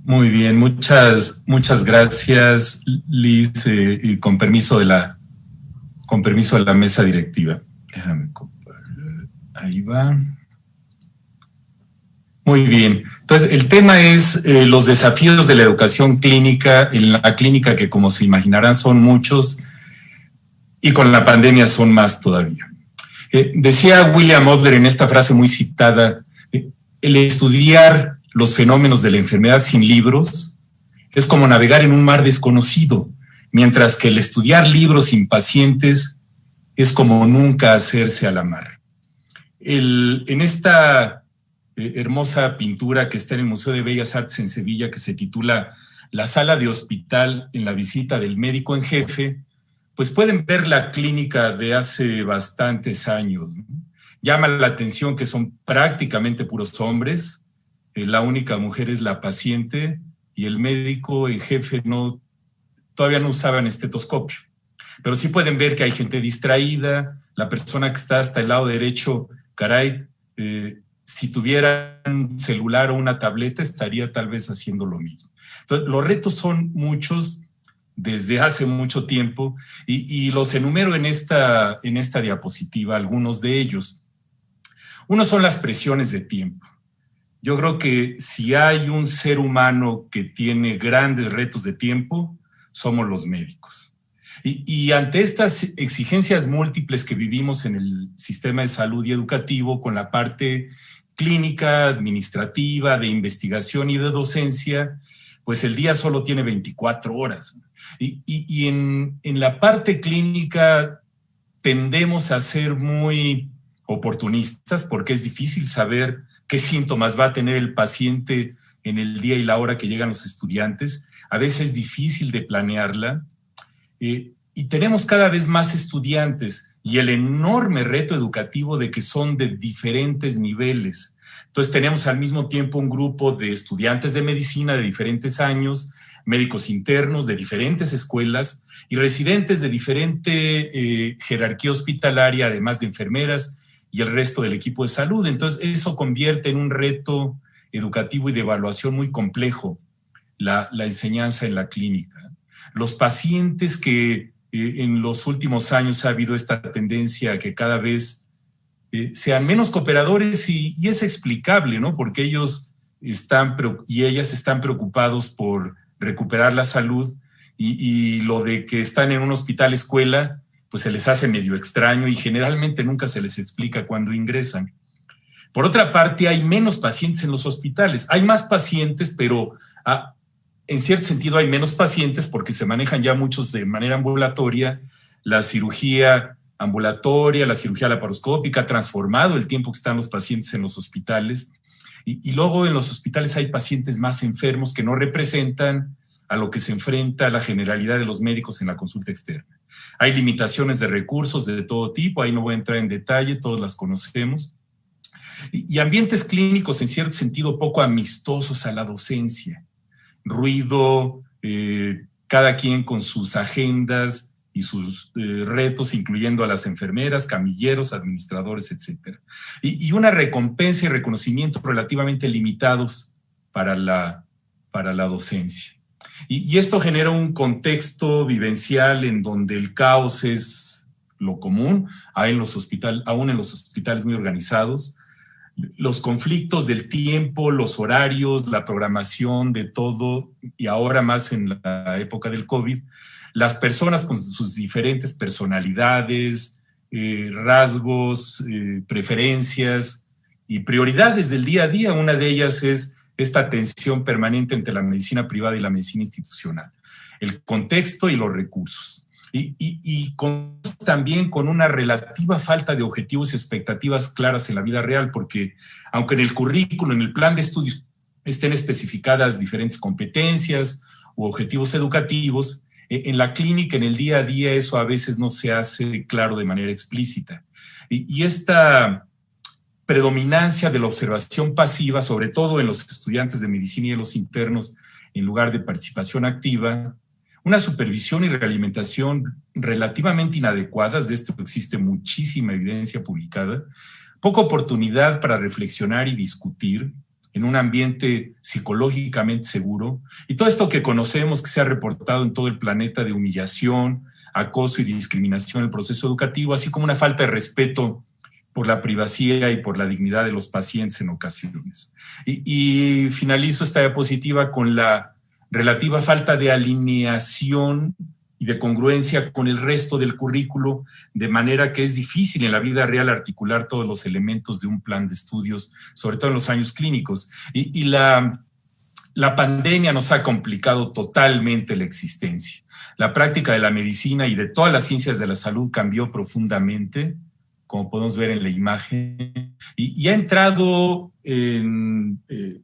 Muy bien, muchas gracias, Liz, y con permiso de la mesa directiva. Déjame compartir. Ahí va. Muy bien. Entonces, el tema es los desafíos de la educación clínica en la clínica, que como se imaginarán son muchos, y con la pandemia son más todavía. Decía William Adler en esta frase muy citada, el estudiar los fenómenos de la enfermedad sin libros es como navegar en un mar desconocido, mientras que el estudiar libros sin pacientes es como nunca hacerse a la mar. En esta hermosa pintura que está en el Museo de Bellas Artes en Sevilla, que se titula La sala de hospital en la visita del médico en jefe, pues pueden ver la clínica de hace bastantes años, ¿no? Llama la atención que son prácticamente puros hombres, la única mujer es la paciente y el médico en jefe todavía no usaban estetoscopio. Pero sí pueden ver que hay gente distraída, la persona que está hasta el lado derecho, caray, si tuviera un celular o una tableta estaría tal vez haciendo lo mismo. Entonces, los retos son muchos desde hace mucho tiempo y los enumero en esta diapositiva, algunos de ellos. Uno son las presiones de tiempo. Yo creo que si hay un ser humano que tiene grandes retos de tiempo, somos los médicos. Y ante estas exigencias múltiples que vivimos en el sistema de salud y educativo, con la parte clínica, administrativa, de investigación y de docencia, pues el día solo tiene 24 horas. Y en la parte clínica tendemos a ser muy oportunistas porque es difícil saber qué síntomas va a tener el paciente en el día y la hora que llegan los estudiantes. A veces es difícil de planearla. Y tenemos cada vez más estudiantes y el enorme reto educativo de que son de diferentes niveles. Entonces tenemos al mismo tiempo un grupo de estudiantes de medicina de diferentes años, médicos internos de diferentes escuelas y residentes de diferente jerarquía hospitalaria, además de enfermeras y el resto del equipo de salud. Entonces eso convierte en un reto educativo y de evaluación muy complejo la enseñanza en la clínica. Los pacientes que en los últimos años ha habido esta tendencia a que cada vez sean menos cooperadores y es explicable, ¿no? Porque ellos y ellas están preocupados por recuperar la salud y lo de que están en un hospital escuela, pues se les hace medio extraño y generalmente nunca se les explica cuando ingresan. Por otra parte, hay menos pacientes en los hospitales. Hay más pacientes, pero en cierto sentido hay menos pacientes porque se manejan ya muchos de manera ambulatoria. La cirugía ambulatoria, la cirugía laparoscópica ha transformado el tiempo que están los pacientes en los hospitales. Y luego en los hospitales hay pacientes más enfermos que no representan a lo que se enfrenta la generalidad de los médicos en la consulta externa. Hay limitaciones de recursos de todo tipo, ahí no voy a entrar en detalle, todos las conocemos. Y ambientes clínicos en cierto sentido poco amistosos a la docencia. Ruido, cada quien con sus agendas y sus retos, incluyendo a las enfermeras, camilleros, administradores, etc. Y una recompensa y reconocimiento relativamente limitados para la docencia. Y esto genera un contexto vivencial en donde el caos es lo común, aún en los hospitales muy organizados. Los conflictos del tiempo, los horarios, la programación de todo, y ahora más en la época del COVID, las personas con sus diferentes personalidades, rasgos, preferencias y prioridades del día a día. Una de ellas es esta tensión permanente entre la medicina privada y la medicina institucional, el contexto y los recursos. Y también con una relativa falta de objetivos y expectativas claras en la vida real, porque aunque en el currículo, en el plan de estudios, estén especificadas diferentes competencias u objetivos educativos, en la clínica, en el día a día, eso a veces no se hace claro de manera explícita. Y esta predominancia de la observación pasiva, sobre todo en los estudiantes de medicina y en los internos, en lugar de participación activa, una supervisión y realimentación relativamente inadecuadas, de esto existe muchísima evidencia publicada, poca oportunidad para reflexionar y discutir, en un ambiente psicológicamente seguro. Y todo esto que conocemos, que se ha reportado en todo el planeta, de humillación, acoso y discriminación en el proceso educativo, así como una falta de respeto por la privacidad y por la dignidad de los pacientes en ocasiones. Y finalizo esta diapositiva con la relativa falta de alineación y de congruencia con el resto del currículo, de manera que es difícil en la vida real articular todos los elementos de un plan de estudios, sobre todo en los años clínicos. Y la pandemia nos ha complicado totalmente la existencia. La práctica de la medicina y de todas las ciencias de la salud cambió profundamente, como podemos ver en la imagen, y ha entrado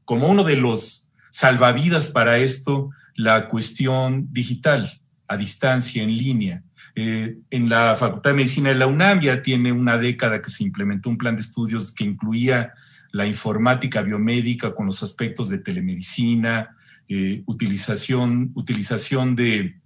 como uno de los salvavidas para esto la cuestión digital, a distancia, en línea. En la Facultad de Medicina de la UNAM ya tiene una década que se implementó un plan de estudios que incluía la informática biomédica con los aspectos de telemedicina, utilización de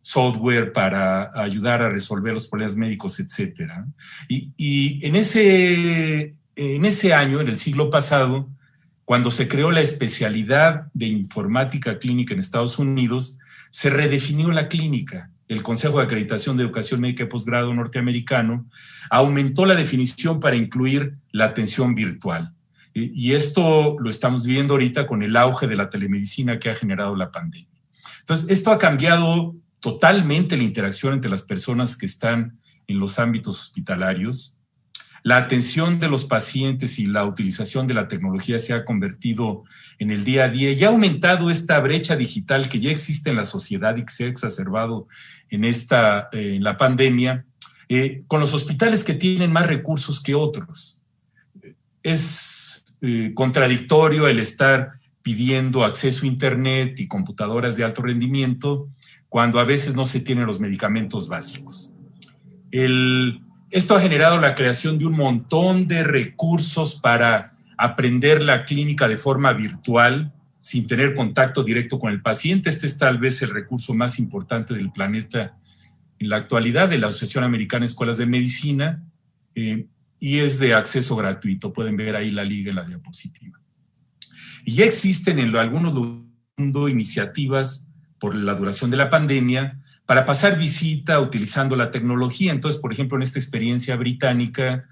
software para ayudar a resolver los problemas médicos, etcétera. Y en ese año, en el siglo pasado, cuando se creó la especialidad de informática clínica en Estados Unidos, se redefinió la clínica. El Consejo de Acreditación de Educación Médica y Posgrado norteamericano aumentó la definición para incluir la atención virtual. Y esto lo estamos viendo ahorita con el auge de la telemedicina que ha generado la pandemia. Entonces, esto ha cambiado totalmente la interacción entre las personas que están en los ámbitos hospitalarios. La atención de los pacientes y la utilización de la tecnología se ha convertido en el día a día y ha aumentado esta brecha digital que ya existe en la sociedad y que se ha exacerbado en la pandemia, con los hospitales que tienen más recursos que otros. Es contradictorio el estar pidiendo acceso a Internet y computadoras de alto rendimiento cuando a veces no se tienen los medicamentos básicos. Esto ha generado la creación de un montón de recursos para aprender la clínica de forma virtual, sin tener contacto directo con el paciente. Este es tal vez el recurso más importante del planeta en la actualidad, de la Asociación Americana de Escuelas de Medicina, y es de acceso gratuito. Pueden ver ahí la liga en la diapositiva. Y ya existen en algunos lugares iniciativas por la duración de la pandemia para pasar visita utilizando la tecnología. Entonces, por ejemplo, en esta experiencia británica,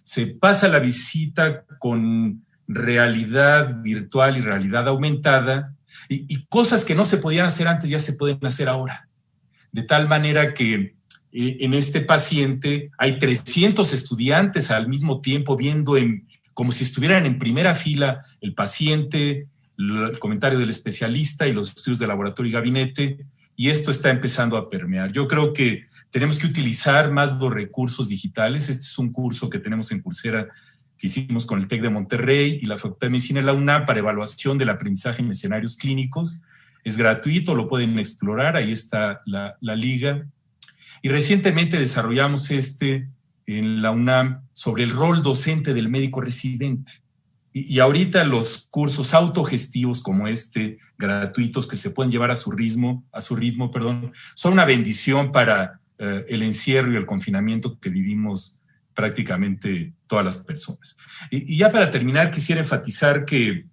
se pasa la visita con realidad virtual y realidad aumentada, y cosas que no se podían hacer antes ya se pueden hacer ahora. De tal manera que en este paciente hay 300 estudiantes al mismo tiempo viendo como si estuvieran en primera fila el paciente, el comentario del especialista y los estudios de laboratorio y gabinete, y esto está empezando a permear. Yo creo que tenemos que utilizar más los recursos digitales. Este es un curso que tenemos en Coursera que hicimos con el TEC de Monterrey y la Facultad de Medicina de la UNAM para evaluación del aprendizaje en escenarios clínicos. Es gratuito, lo pueden explorar, ahí está la liga. Y recientemente desarrollamos en la UNAM sobre el rol docente del médico residente. Y ahorita los cursos autogestivos como gratuitos, que se pueden llevar a su ritmo, son una bendición para el encierro y el confinamiento que vivimos prácticamente todas las personas. Y ya para terminar, quisiera enfatizar que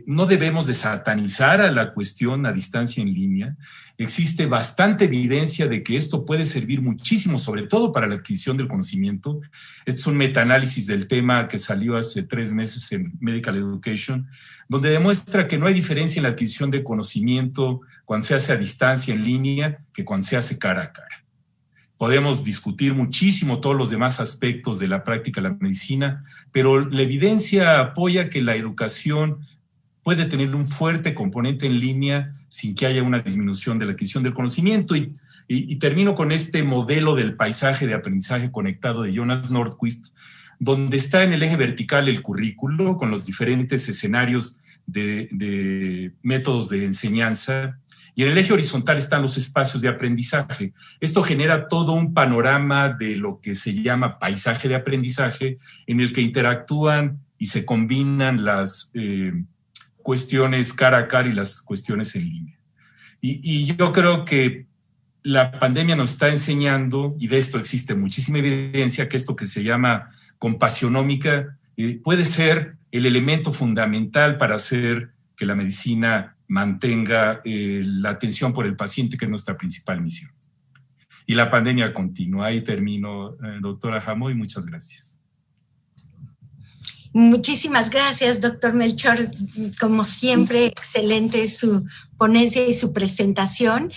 no debemos de satanizar a la cuestión a distancia en línea. Existe bastante evidencia de que esto puede servir muchísimo, sobre todo para la adquisición del conocimiento. Este es un metaanálisis del tema que salió hace 3 meses en Medical Education, donde demuestra que no hay diferencia en la adquisición de conocimiento cuando se hace a distancia en línea que cuando se hace cara a cara. Podemos discutir muchísimo todos los demás aspectos de la práctica de la medicina, pero la evidencia apoya que la educación puede tener un fuerte componente en línea sin que haya una disminución de la adquisición del conocimiento. Y termino con este modelo del paisaje de aprendizaje conectado de Jonas Nordquist, donde está en el eje vertical el currículo con los diferentes escenarios de métodos de enseñanza, y en el eje horizontal están los espacios de aprendizaje. Esto genera todo un panorama de lo que se llama paisaje de aprendizaje, en el que interactúan y se combinan las cuestiones cara a cara y las cuestiones en línea. Y yo creo que la pandemia nos está enseñando, y de esto existe muchísima evidencia, que esto que se llama compasionómica puede ser el elemento fundamental para hacer que la medicina mantenga la atención por el paciente, que es nuestra principal misión. Y la pandemia continúa. Ahí termino, doctora Jamoy, muchas gracias. Muchísimas gracias, doctor Melchor. Como siempre, excelente su ponencia y su presentación.